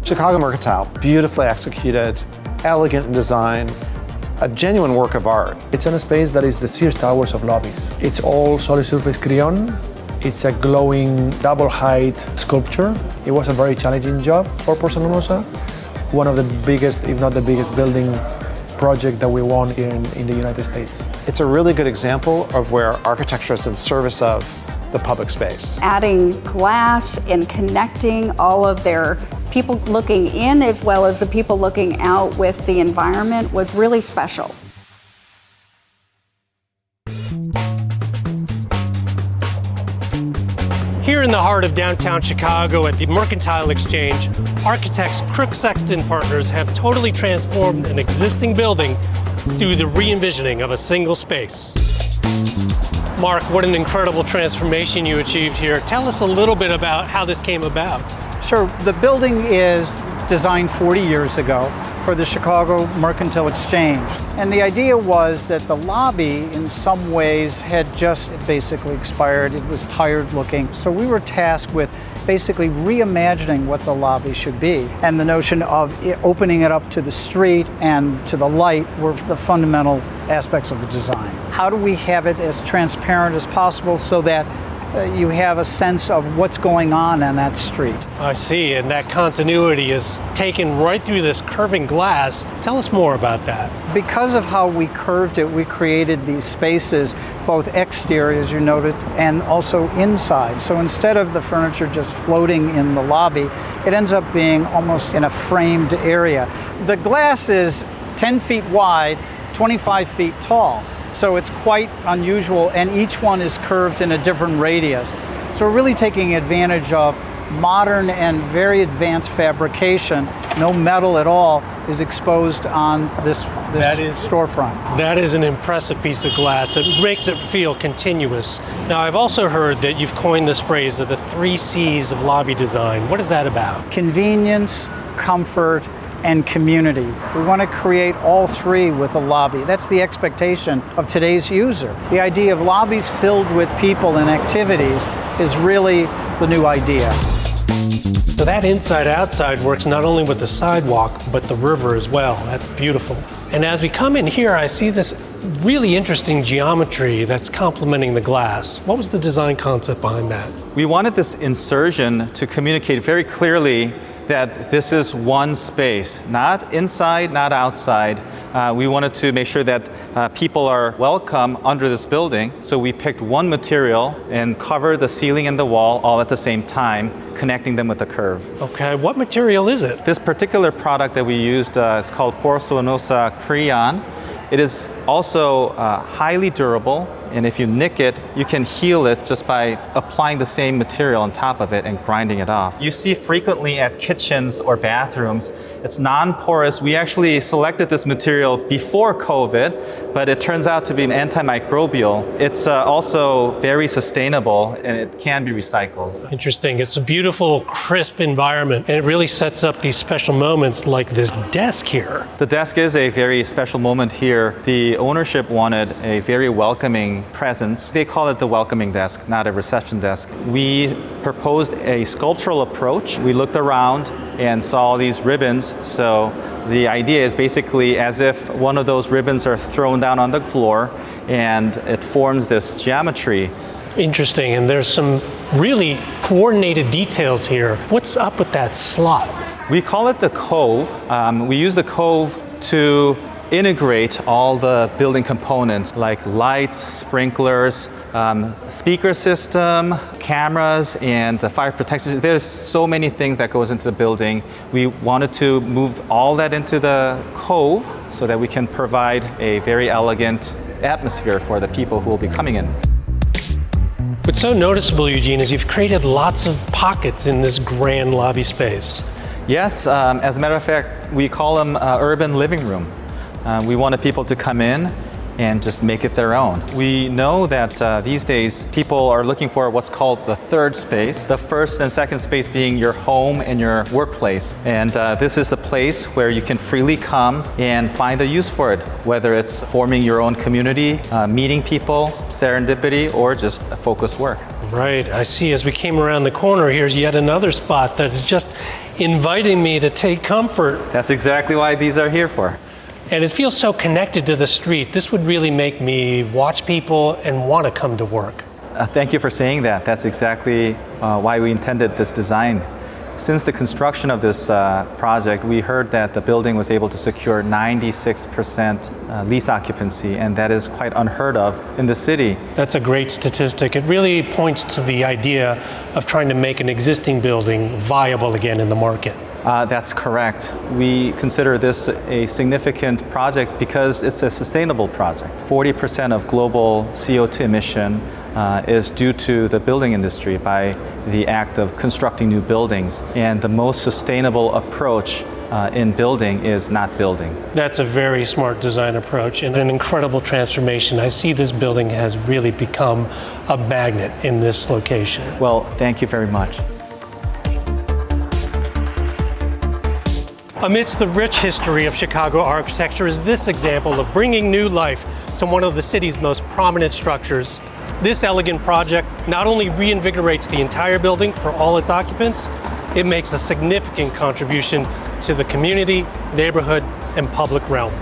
Chicago Mercantile, beautifully executed, elegant in design, a genuine work of art. It's in a space that is the Sears Towers of lobbies. It's all solid surface crayon. It's a glowing double height sculpture. It was a very challenging job for Porcelanosa. One of the biggest, if not the biggest, building project that we won here in the United States. It's a really good example of where architecture is in service of the public space. Adding glass and connecting all of their people looking in as well as the people looking out with the environment was really special. Here in the heart of downtown Chicago at the Mercantile Exchange, architects Crook Sexton Partners have totally transformed an existing building through the re-envisioning of a single space. Mark, what an incredible transformation you achieved here. Tell us a little bit about how this came about. Sure. The building is designed 40 years ago for the Chicago Mercantile Exchange. And the idea was that the lobby in some ways had just basically expired. It was tired looking. So we were tasked with basically reimagining what the lobby should be. And the notion of opening it up to the street and to the light were the fundamental aspects of the design. How do we have it as transparent as possible so that you have a sense of what's going on that street? I see, and that continuity is taken right through this curving glass. Tell us more about that. Because of how we curved it, we created these spaces, both exterior, as you noted, and also inside. So instead of the furniture just floating in the lobby, it ends up being almost in a framed area. The glass is 10 feet wide, 25 feet tall. So it's quite unusual, and each one is curved in a different radius. So we're really taking advantage of modern and very advanced fabrication. No metal at all is exposed on this storefront. That is an impressive piece of glass. It makes it feel continuous. Now, I've also heard that you've coined this phrase of the 3 C's of lobby design. What is that about? Convenience, comfort, and community. We want to create all three with a lobby. That's the expectation of today's user. The idea of lobbies filled with people and activities is really the new idea. So that inside-outside works not only with the sidewalk, but the river as well. That's beautiful. And as we come in here, I see this really interesting geometry that's complementing the glass. What was the design concept behind that? We wanted this insertion to communicate very clearly that this is one space, not inside, not outside. We wanted to make sure that people are welcome under this building. So we picked one material and covered the ceiling and the wall all at the same time, connecting them with the curve. Okay, what material is it? This particular product that we used is called Porcelanosa Crayon. It is also highly durable, and if you nick it, you can heal it just by applying the same material on top of it and grinding it off. You see frequently at kitchens or bathrooms, it's non-porous. We actually selected this material before COVID, but it turns out to be an antimicrobial. It's also very sustainable, and it can be recycled. Interesting. It's a beautiful, crisp environment, and it really sets up these special moments like this desk here. The desk is a very special moment here. The ownership wanted a very welcoming presence. They call it the welcoming desk, not a reception desk. We proposed a sculptural approach. We looked around and saw all these ribbons. So the idea is basically as if one of those ribbons are thrown down on the floor and it forms this geometry. Interesting, and there's some really coordinated details here. What's up with that slot? We call it the cove. We use the cove to integrate all the building components like lights, sprinklers, speaker system, cameras, and fire protection. There's so many things that goes into the building. We wanted to move all that into the cove so that we can provide a very elegant atmosphere for the people who will be coming in. What's so noticeable, Eugene, is you've created lots of pockets in this grand lobby space. Yes, as a matter of fact, we call them urban living room. We wanted people to come in and just make it their own. We know that these days people are looking for what's called the third space, the first and second space being your home and your workplace. And this is the place where you can freely come and find a use for it, whether it's forming your own community, meeting people, serendipity, or just focused work. Right, I see as we came around the corner, here's yet another spot that's just inviting me to take comfort. That's exactly why these are here for. And it feels so connected to the street. This would really make me watch people and want to come to work. Thank you for saying that. That's exactly why we intended this design. Since the construction of this project, we heard that the building was able to secure 96% lease occupancy, and that is quite unheard of in the city. That's a great statistic. It really points to the idea of trying to make an existing building viable again in the market. That's correct. We consider this a significant project because it's a sustainable project. 40% of global CO2 emission is due to the building industry by the act of constructing new buildings. And the most sustainable approach in building is not building. That's a very smart design approach and an incredible transformation. I see this building has really become a magnet in this location. Well, thank you very much. Amidst the rich history of Chicago architecture is this example of bringing new life to one of the city's most prominent structures. This elegant project not only reinvigorates the entire building for all its occupants, it makes a significant contribution to the community, neighborhood, and public realm.